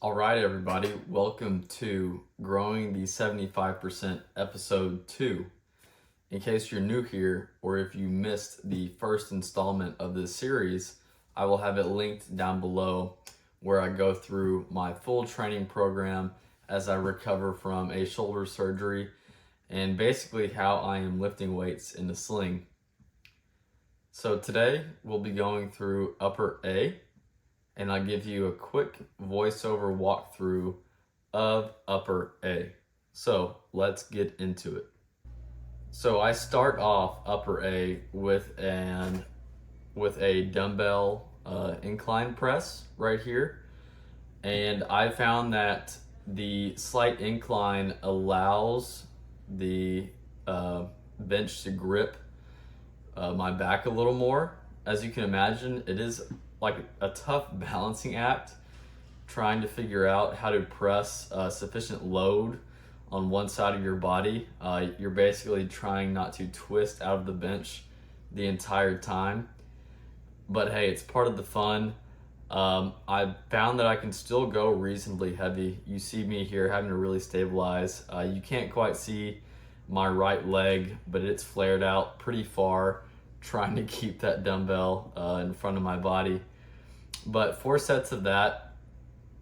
All right, everybody, welcome to Growing the 75% episode 2. In case you're new here, or if you missed the first installment of this series, I will have it linked down below where I go through my full training program as I recover from a shoulder surgery and basically how I am lifting weights in the sling. So today we'll be going through upper A, and I'll give you a quick voiceover walkthrough of upper A. So let's get into it. So I start off upper A with a dumbbell incline press right here, and I found that the slight incline allows the bench to grip my back a little more. As you can imagine, it is like a tough balancing act trying to figure out how to press sufficient load on one side of your body. You're basically trying not to twist out of the bench the entire time. But hey, it's part of the fun. I found that I can still go reasonably heavy. You see me here having to really stabilize. You can't quite see my right leg, but it's flared out pretty far, trying to keep that dumbbell in front of my body. But 4 sets of that,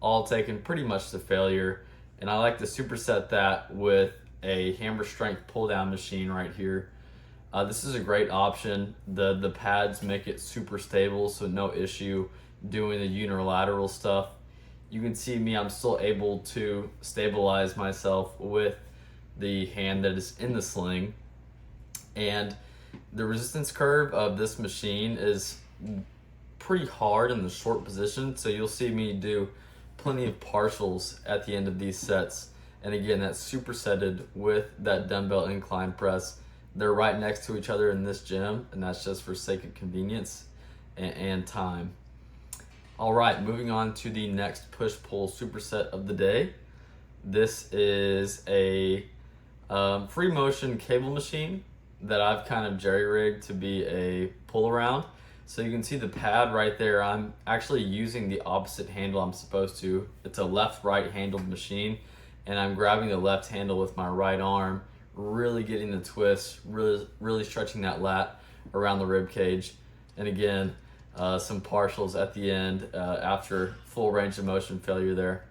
all taken pretty much to failure. And I like to superset that with a hammer strength pull down machine right here. This is a great option. The pads make it super stable, so no issue doing the unilateral stuff. You can see me, I'm still able to stabilize myself with the hand that is in the sling. And the resistance curve of this machine is pretty hard in the short position, so you'll see me do plenty of partials at the end of these sets. And again, that's supersetted with that dumbbell incline press. They're right next to each other in this gym, and that's just for sake of convenience and time. All right, moving on to the next push-pull superset of the day. This is a free motion cable machine that I've kind of jerry-rigged to be a pull-around. So you can see the pad right there. I'm actually using the opposite handle I'm supposed to. It's a left-right handled machine, and I'm grabbing the left handle with my right arm, really getting the twist, really stretching that lat around the rib cage. And again, some partials at the end after full range of motion failure there.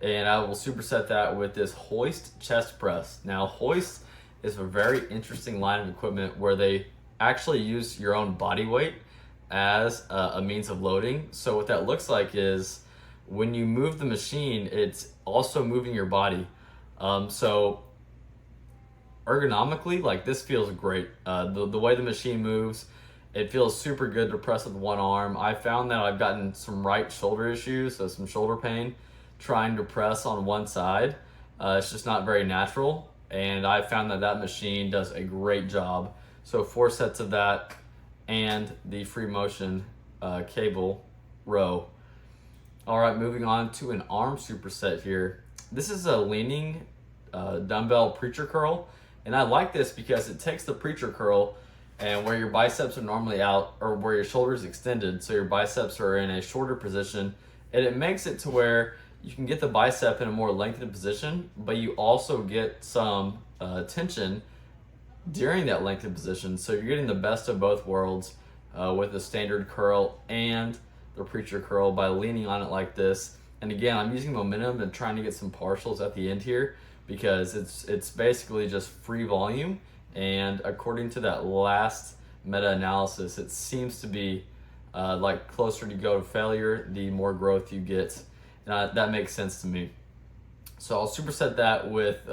And I will superset that with this hoist chest press. Now, hoist is a very interesting line of equipment where they actually use your own body weight as a means of loading. So what that looks like is when you move the machine, it's also moving your body. So ergonomically, like, this feels great. The way the machine moves, it feels super good to press with one arm. I found that I've gotten some right shoulder issues, so some shoulder pain, trying to press on one side. It's just not very natural. And I found that machine does a great job. So 4 sets of that and the free motion cable row. All right, moving on to an arm superset here. This is a leaning dumbbell preacher curl. And I like this because it takes the preacher curl and where your biceps are normally out, or where your shoulders extended, so your biceps are in a shorter position, and it makes it to where you can get the bicep in a more lengthened position, but you also get some tension during that lengthened position. So you're getting the best of both worlds with the standard curl and the preacher curl by leaning on it like this. And again, I'm using momentum and trying to get some partials at the end here because it's basically just free volume. And according to that last meta-analysis, it seems to be like closer to go to failure, the more growth you get. That makes sense to me. So I'll superset that with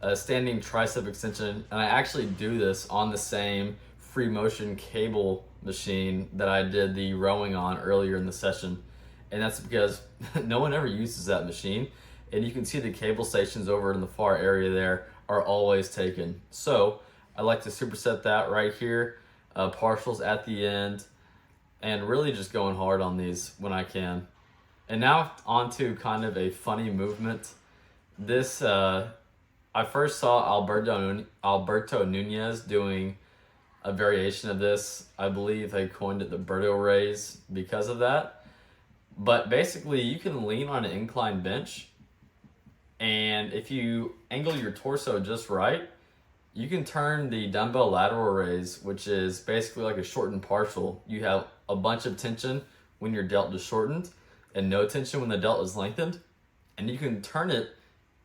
a standing tricep extension, and I actually do this on the same free motion cable machine that I did the rowing on earlier in the session. And that's because no one ever uses that machine, and you can see the cable stations over in the far area there are always taken. So I like to superset that right here, partials at the end, and really just going hard on these when I can. And now on to kind of a funny movement. This, I first saw Alberto Nunez doing a variation of this. I believe they coined it the Berto raise because of that. But basically, you can lean on an incline bench, and if you angle your torso just right, you can turn the dumbbell lateral raise, which is basically like a shortened partial. You have a bunch of tension when your delt is shortened and no tension when the delt is lengthened, and you can turn it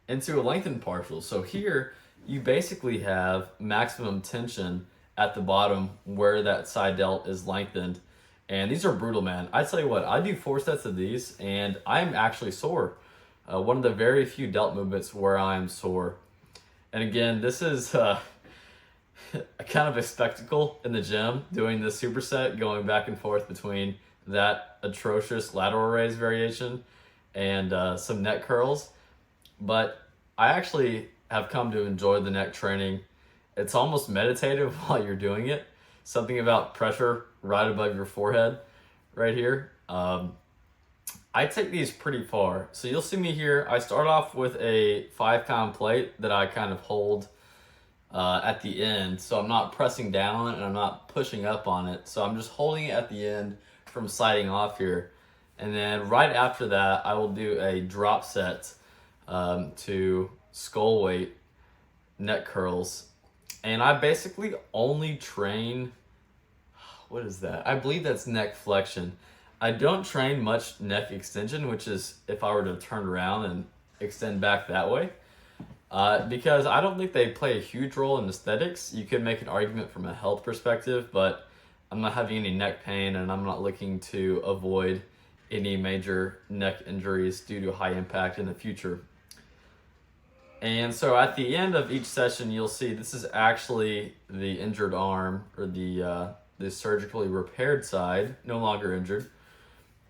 into a lengthened partial. So here, you basically have maximum tension at the bottom where that side delt is lengthened. And these are brutal, man. I tell you what, I do 4 sets of these and I'm actually sore. One of the very few delt movements where I'm sore. And again, this is a kind of a spectacle in the gym, doing this superset, going back and forth between that atrocious lateral raise variation and some neck curls. But I actually have come to enjoy the neck training. It's almost meditative while you're doing it. Something about pressure right above your forehead right here. I take these pretty far. So you'll see me here. I start off with a 5-pound plate that I kind of hold at the end. So I'm not pressing down on it and I'm not pushing up on it. So I'm just holding it at the end from sliding off here. And then right after that, I will do a drop set to skull weight neck curls. And I basically only train, what is that? I believe that's neck flexion. I don't train much neck extension, which is if I were to turn around and extend back that way. Because I don't think they play a huge role in aesthetics. You could make an argument from a health perspective, but I'm not having any neck pain and I'm not looking to avoid any major neck injuries due to high impact in the future. And so at the end of each session, you'll see this is actually the injured arm, or the surgically repaired side, no longer injured.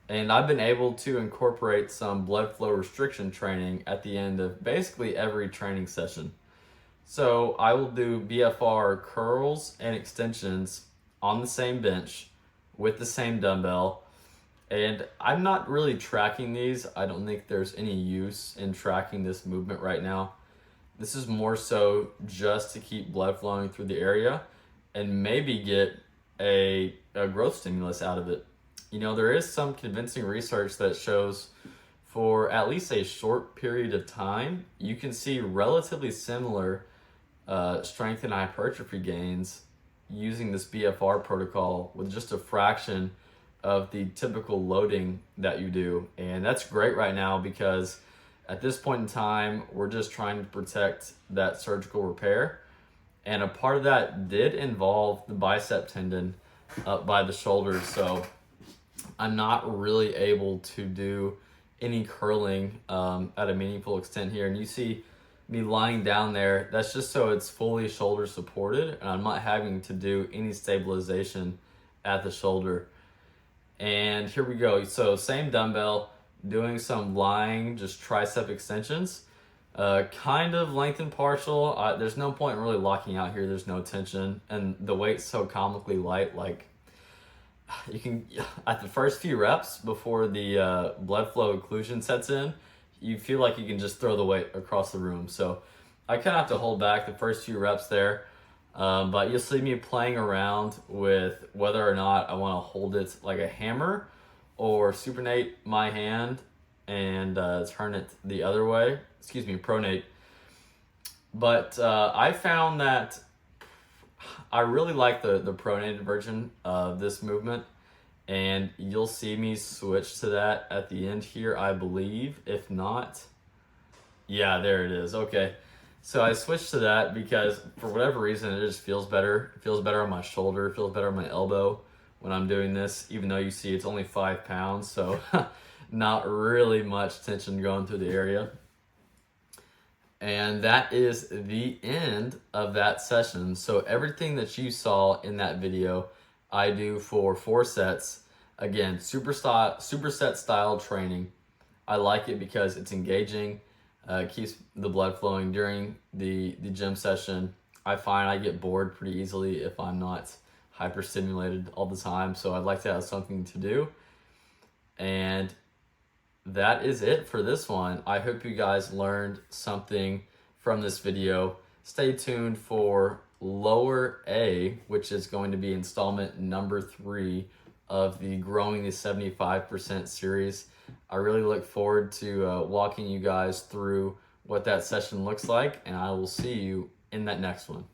And I've been able to incorporate some blood flow restriction training at the end of basically every training session. So I will do BFR curls and extensions on the same bench with the same dumbbell. And I'm not really tracking these. I don't think there's any use in tracking this movement right now. This is more so just to keep blood flowing through the area and maybe get a growth stimulus out of it. You know, there is some convincing research that shows for at least a short period of time, you can see relatively similar strength and hypertrophy gains using this BFR protocol with just a fraction of the typical loading that you do. And that's great right now because at this point in time, we're just trying to protect that surgical repair. And a part of that did involve the bicep tendon up by the shoulder. So I'm not really able to do any curling at a meaningful extent here. And you see me lying down there, that's just so it's fully shoulder supported and I'm not having to do any stabilization at the shoulder. And here we go. So same dumbbell, doing some lying, just tricep extensions. Kind of lengthened partial. There's no point in really locking out here. There's no tension. And the weight's so comically light, like you can, at the first few reps before the blood flow occlusion sets in, you feel like you can just throw the weight across the room. So I kind of have to hold back the first few reps there. But you'll see me playing around with whether or not I want to hold it like a hammer or supinate my hand and turn it the other way. Pronate. But I found that I really like the pronated version of this movement, and you'll see me switch to that at the end here, I believe. If not, yeah, there it is. Okay. So I switched to that because for whatever reason, it just feels better. It feels better on my shoulder. It feels better on my elbow when I'm doing this, even though you see it's only 5 pounds. So not really much tension going through the area. And that is the end of that session. So everything that you saw in that video, I do for 4 sets. Again, superset style training. I like it because it's engaging. Keeps the blood flowing during the gym session. I find I get bored pretty easily if I'm not hyperstimulated all the time, so I'd like to have something to do. And that is it for this one. I hope you guys learned something from this video. Stay tuned for lower A, which is going to be installment number 3 of the Growing the 75% series. I really look forward to walking you guys through what that session looks like, and I will see you in that next one.